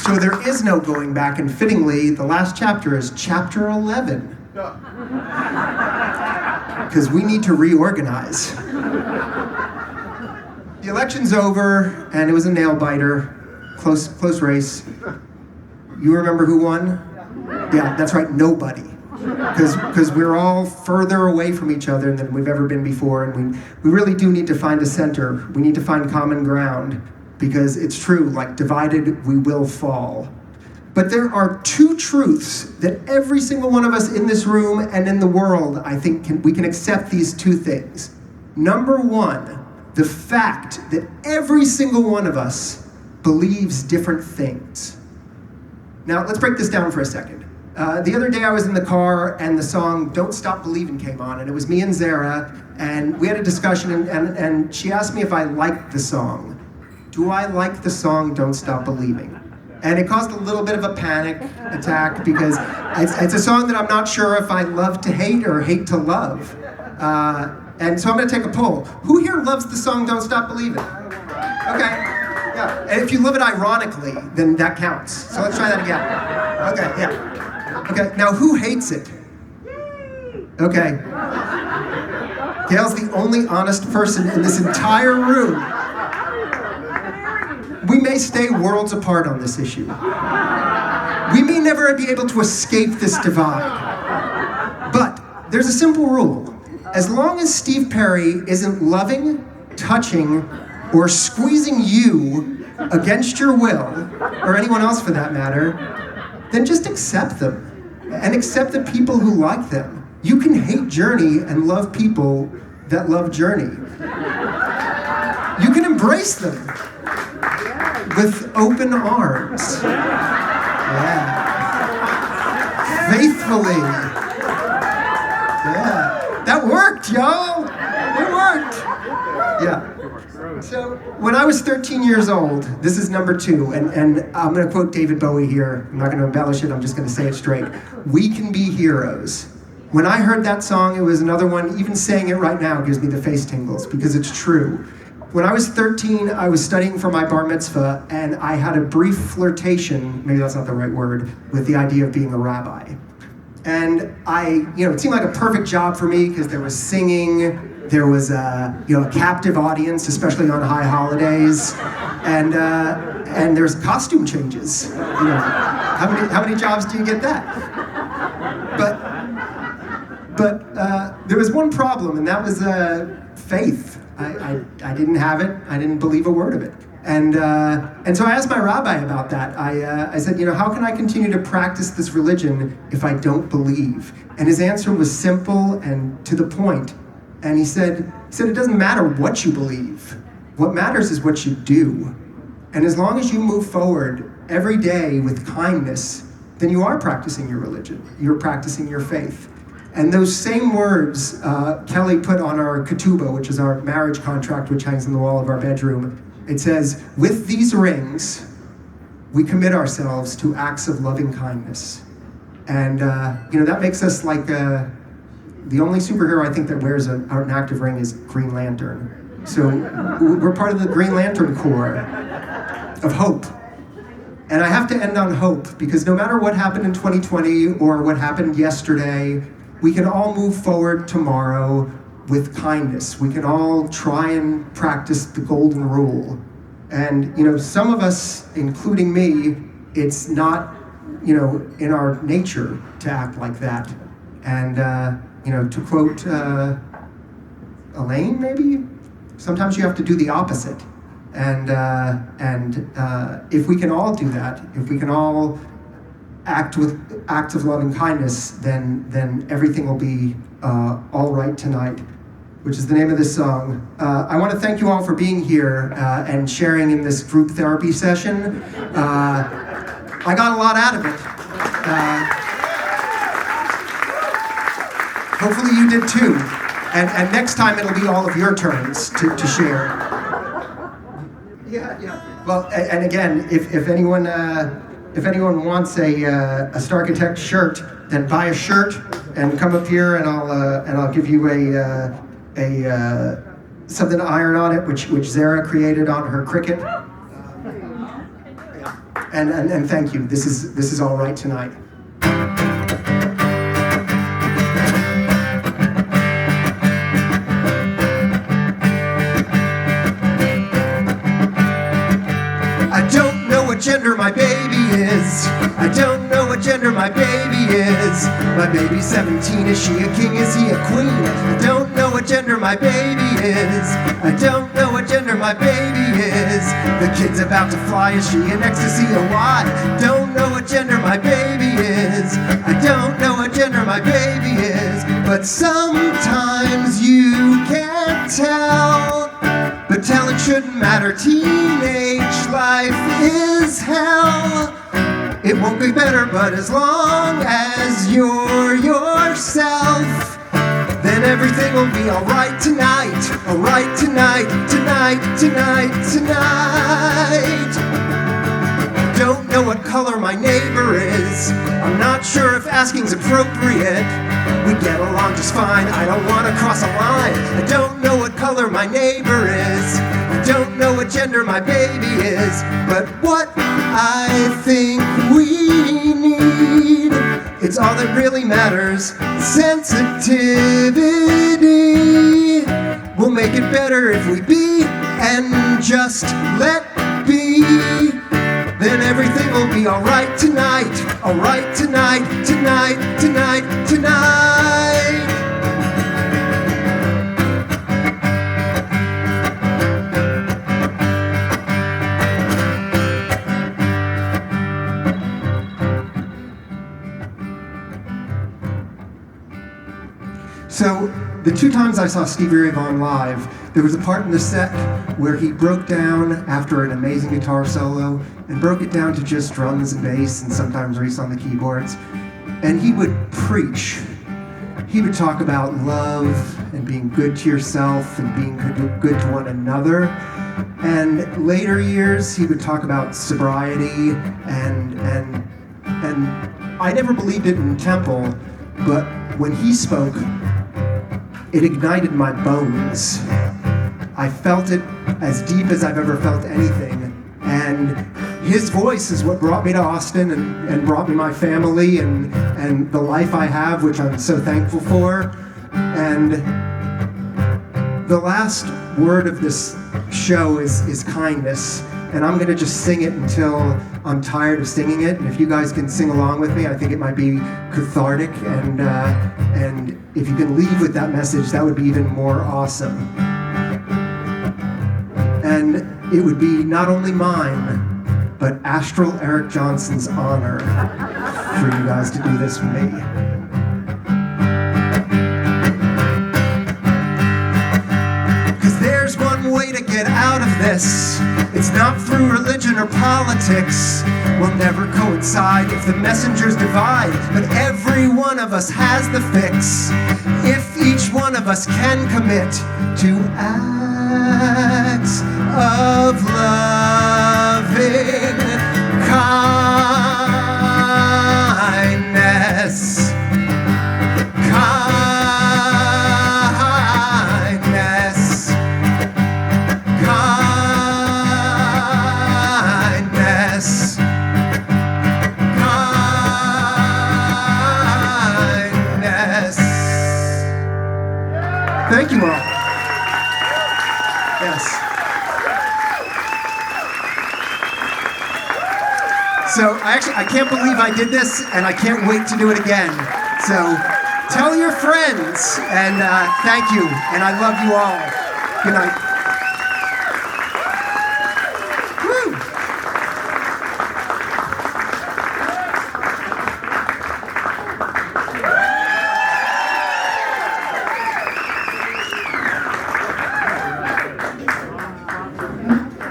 So there is no going back, and fittingly, the last chapter is chapter 11. Because we need to reorganize. The election's over, and it was a nail-biter. Close race. You remember who won? Yeah, that's right, nobody. Because we're all further away from each other than we've ever been before, and we really do need to find a center. We need to find common ground, because it's true, like divided we will fall. But there are two truths that every single one of us in this room and in the world, I think we can accept these two things. Number one, the fact that every single one of us believes different things. Now, let's break this down for a second. The other day I was in the car and the song Don't Stop Believin' came on, and it was me and Zara, and we had a discussion, and she asked me if I liked the song. Do I like the song Don't Stop Believing? And it caused a little bit of a panic attack because it's a song that I'm not sure if I love to hate or hate to love. And so I'm gonna take a poll. Who here loves the song Don't Stop Believin'? Okay, yeah. And if you love it ironically, then that counts. So let's try that again. Okay, yeah. Okay, now who hates it? Okay. Gail's the only honest person in this entire room. We may stay worlds apart on this issue. We may never be able to escape this divide. But there's a simple rule. As long as Steve Perry isn't loving, touching, or squeezing you against your will, or anyone else for that matter, then just accept them. And accept the people who like them. You can hate Journey and love people that love Journey. You can embrace them with open arms. Yeah. Faithfully. Yeah. That worked, y'all. It worked. Yeah. So when I was 13 years old, this is number 2, and I'm going to quote David Bowie here. I'm not going to embellish it, I'm just going to say it straight. We can be heroes. When I heard that song, it was another one, even saying it right now gives me the face tingles, because it's true. When I was 13, I was studying for my bar mitzvah, and I had a brief flirtation, maybe that's not the right word, with the idea of being a rabbi. And it seemed like a perfect job for me, because there was singing, there was a captive audience, especially on high holidays, and there's costume changes. How many jobs do you get that? But there was one problem, and that was faith. I didn't have it. I didn't believe a word of it. And so I asked my rabbi about that. I said, how can I continue to practice this religion if I don't believe? And his answer was simple and to the point. And he said, it doesn't matter what you believe. What matters is what you do. And as long as you move forward every day with kindness, then you are practicing your religion. You're practicing your faith. And those same words Kelly put on our ketubah, which is our marriage contract, which hangs on the wall of our bedroom. It says, with these rings, we commit ourselves to acts of loving kindness. And that makes us like the only superhero I think that wears an active ring is Green Lantern. So we're part of the Green Lantern Corps of hope. And I have to end on hope, because no matter what happened in 2020 or what happened yesterday, we can all move forward tomorrow with kindness. We can all try and practice the golden rule. And some of us, including me, it's not in our nature to act like that. And to quote Elaine, maybe, sometimes you have to do the opposite. And if we can all do that, if we can all act with acts of love and kindness, then everything will be all right tonight, which is the name of this song. I want to thank you all for being here and sharing in this group therapy session. I got a lot out of it. Hopefully you did too. And next time it'll be all of your turns to share. Yeah. Well, and again, if anyone wants a STARKITECT shirt, then buy a shirt and come up here, and I'll give you a something to iron on it, which Zara created on her Cricut. And thank you. This is all right tonight. I don't know what gender my baby is. I don't know what gender my baby is. My baby's 17, is she a king, is he a queen? I don't know what gender my baby is. I don't know what gender my baby is. The kid's about to fly, is she an ecstasy or why? Don't know what gender my baby is. I don't know what gender my baby is. But sometimes you can't tell. But telling shouldn't matter, teenage life is hell. It won't be better, but as long as you're yourself, then everything will be alright tonight. Alright tonight, tonight, tonight, tonight. Don't know what color my neighbor is. I'm not sure if asking's appropriate. We get along just fine, I don't want to cross a line. I don't know what color my neighbor is. I don't know what gender my baby is. But what I think we need, it's all that really matters. Sensitivity. We'll make it better if we be and just let be. Then everything will be alright tonight. Alright tonight, tonight, tonight, tonight. So, the two times I saw Stevie Ray Vaughan live, there was a part in the set where he broke down after an amazing guitar solo and broke it down to just drums and bass and sometimes Reese on the keyboards. And he would preach. He would talk about love and being good to yourself and being good to one another. And later years, he would talk about sobriety and I never believed it in Temple, but when he spoke, it ignited my bones. I felt it as deep as I've ever felt anything. And his voice is what brought me to Austin and brought me my family and the life I have, which I'm so thankful for. And the last word of this show is kindness. And I'm going to just sing it until I'm tired of singing it. And if you guys can sing along with me, I think it might be cathartic. And if you can leave with that message, that would be even more awesome. And it would be not only mine, but Astral Eric Johnson's honor for you guys to do this for me. There's one way to get out of this. It's not through religion or politics. We'll never coincide if the messengers divide. But every one of us has the fix. If each one of us can commit to acts of loving kindness. Thank you all. Yes. So I can't believe I did this, and I can't wait to do it again. So tell your friends, and thank you, and I love you all. Good night.